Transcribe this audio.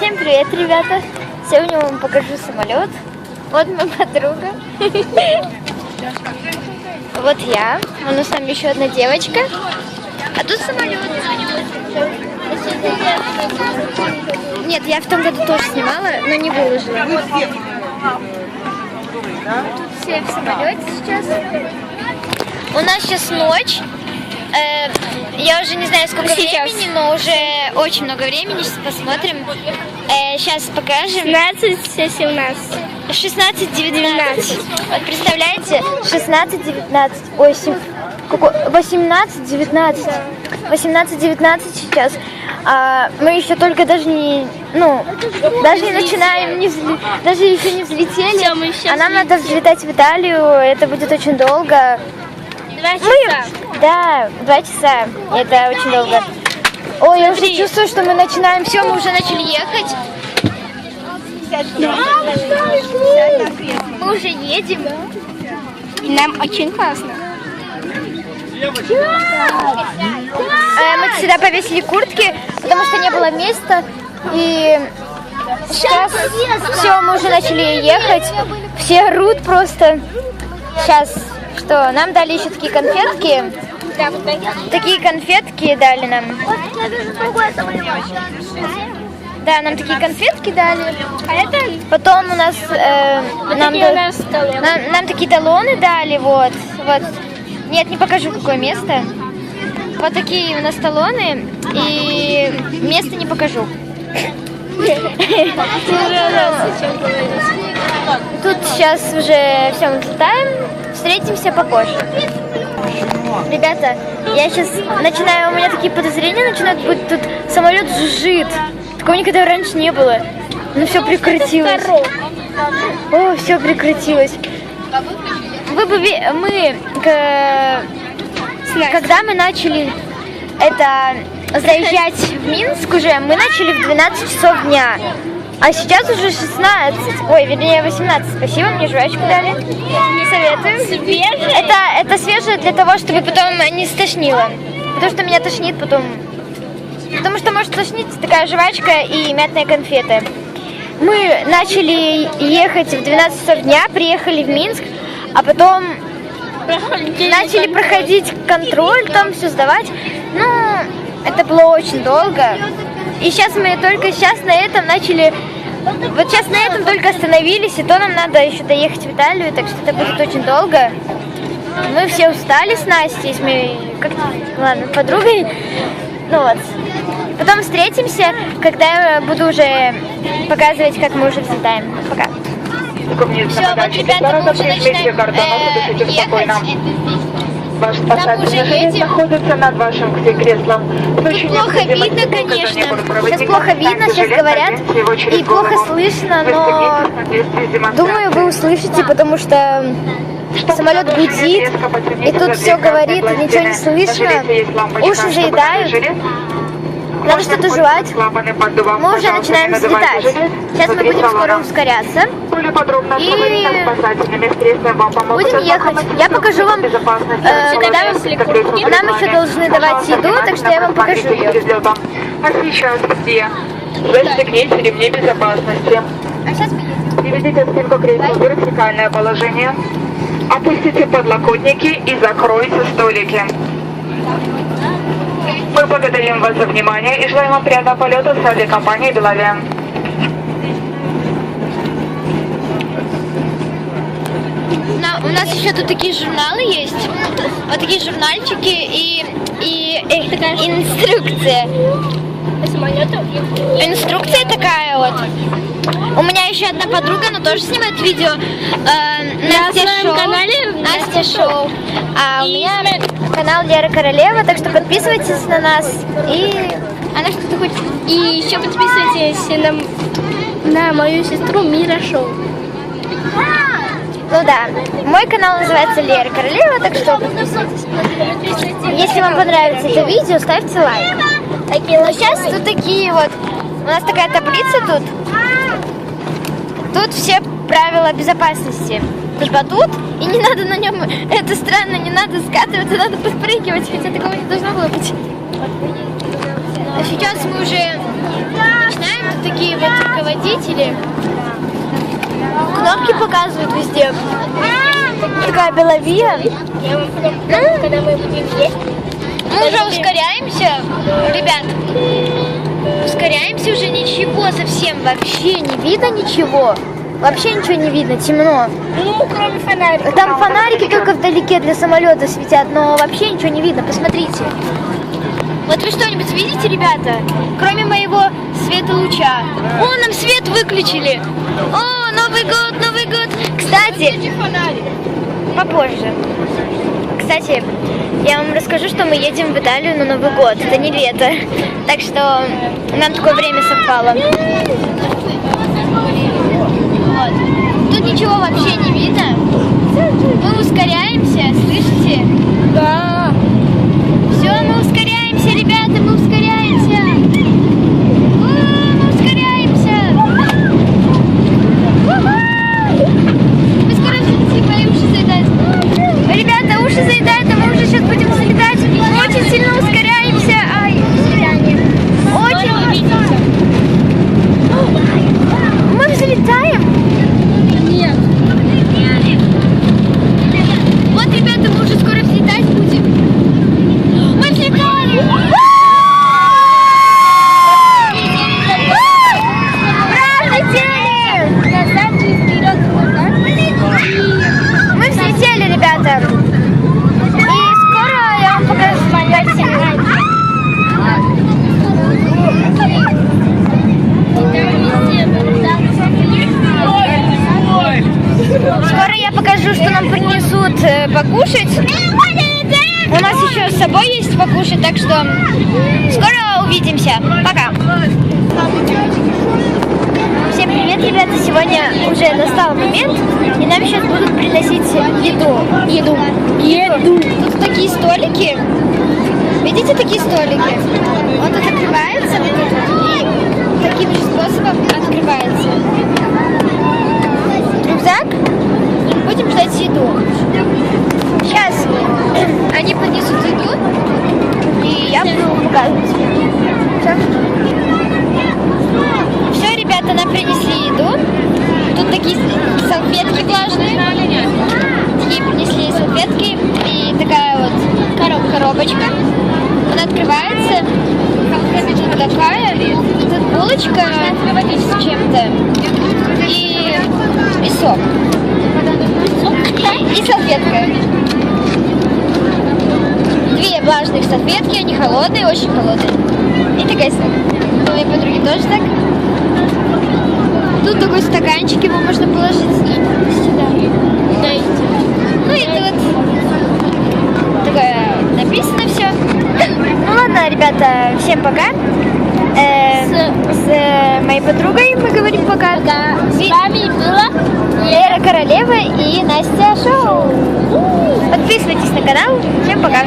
Всем привет, ребята! Сегодня вам покажу самолет. Вот моя подруга. Вот я. У нас с нами еще одна девочка. А тут самолет. Нет, я в том году тоже снимала, но не выложила. Тут все в самолете сейчас. У нас сейчас ночь. Я уже не знаю, сколько времени, но уже очень много времени. Сейчас посмотрим. Сейчас покажем. 16-17. 16-19. Вот представляете, 16-19. Ой, 18-19. 18-19 сейчас. Мы еще только даже не, даже не начинаем, даже еще не взлетели. А нам надо взлетать в Италию. Это будет очень долго. 2 часа. Да, 2 часа. Это очень долго. Ой, я уже чувствую, что мы начинаем. Все, мы уже начали ехать. Мы уже едем. И нам очень классно. Мы сюда повесили куртки, потому что не было места. И сейчас все, мы уже начали ехать. Все орут просто. Сейчас что? Нам дали еще такие конфетки. Такие конфетки дали нам. Да, нам такие конфетки дали. А это Потом у нас нам такие талоны дали, вот. Нет, не покажу, какое место. Вот такие у нас талоны, и место не покажу. Тут сейчас уже все, мы взлетаем. Встретимся попозже. Ребята, я сейчас начинаю, у меня такие подозрения начинают быть, тут самолет жужжит. Такого никогда раньше не было. Ну все прекратилось. О, все прекратилось. Когда мы начали заезжать в Минск уже, мы начали в 12 часов дня. А сейчас уже 16, ой, вернее 18. Спасибо, мне жвачку дали. Не советую. свежее. Это свежее для того, чтобы потом не стошнило. Потому что меня тошнит потом. Потому что может тошнить такая жвачка и мятные конфеты. Мы начали ехать в 12 часов дня, приехали в Минск, а потом начали проходить контроль, там все сдавать. Ну, это было очень долго. И сейчас мы только на этом начали, вот сейчас на этом только остановились, и то нам надо еще доехать в Италию, так что это будет очень долго. Мы все устали с Настей, с моей подругой. Ну вот. Потом встретимся, когда я буду уже показывать, как мы уже взлетаем. Пока. Все, вот, ребята, мы уже начинаем ехать. Ваш спасательный жилет находится над вашим креслом. Тут плохо видно, конечно. Сейчас плохо видно, сейчас говорят, и плохо слышно, но думаю, вы услышите, потому что самолет гудит, и тут все говорит, и ничего не слышно, уши заедают. Надо что-то жевать. Мы уже начинаем взлетать. Сейчас мы будем скоро ускоряться. И будем ехать. Я покажу вам, когда нам еще должны давать еду, так что я вам покажу ее. А сейчас где? Застегните ремни безопасности. А сейчас мы едем. Переведите спинку кресла в вертикальное положение. Опустите подлокотники и закройте столики. Мы благодарим вас за внимание и желаем вам приятного полета с авиакомпанией «Белавиа». У нас еще тут такие журналы есть. Вот такие журнальчики и инструкция. Инструкция такая вот. У меня еще одна подруга, она тоже снимает видео. Настя Шоу. А у меня канал Лера Королева, так что подписывайтесь на нас. И она что-то хочет. И еще подписывайтесь на мою сестру Мира Шоу. Ну да, мой канал называется Лера Королева, так что подписывайтесь. Если вам понравится это видео, ставьте лайк. Но сейчас тут такие вот, у нас такая таблица тут. Тут все правила безопасности. Типа тут, и не надо на нем, это странно, не надо скатываться, надо подпрыгивать, хотя такого не должно было быть. Сейчас мы уже начинаем, тут такие вот Везде. Кнопки показывают везде. Такая беловия. Я вам потом покажу, когда мы будем есть. Мы уже ускоряемся, ребят. Ускоряемся уже, ничего совсем, вообще не видно ничего. Вообще ничего не видно, темно. Ну, кроме фонарика. Там фонарики только вдалеке для самолета светят, но вообще ничего не видно, посмотрите. Вот вы что-нибудь видите, ребята? Кроме моего светолуча. О, нам свет выключили. О, Новый год, Новый год. Кстати, попозже. Кстати, я вам расскажу, что мы едем в Италию на Новый год. Это не лето. Так что нам такое время совпало. Вот. Тут ничего вообще не видно. Мы ускоряемся, слышите? Да. Все, мы ускоряемся, ребята, мы ускоряемся. Мы ускоряемся. Мы скоро взлетим, уши заедают. Ребята, уши заедают, а мы уже сейчас будем взлетать. Мы очень сильно ускоряемся. Ай, очень. Мы взлетаем. Нет. Вот, ребята, мы уже скоро взлетать будем. Мы взлетали! Ура, взлетели! Назад и вперед можно. Мы взлетели, ребята. И скоро я вам покажу красиво. Скоро я покажу, что нам принесут покушать. У нас еще с собой есть покушать, так что скоро увидимся. Пока. Всем привет, ребята. Сегодня уже настал момент, и нам сейчас будут приносить еду. Тут такие столики. Видите такие столики? Он тут открывается, и таким же способом открывается. Рюкзак. Будем ждать еду. Сейчас они поднесут еду, и я буду показывать. Все, ребята, нам принесли еду. Тут такие салфетки влажные. Такие принесли салфетки. И такая вот коробочка. Она открывается. Тут такая. Тут булочка с чем-то. И сок. И салфетка. Две влажных салфетки, они холодные, очень холодные. И такая салфетка. У моей подруги тоже так. Тут такой стаканчик, его можно положить сюда. Ну и тут такое написано все. Ну ладно, ребята, всем пока. С моей подругой мы говорим пока. С вами была Лера Королева и Настя Шоу. Подписывайтесь на канал. Всем пока.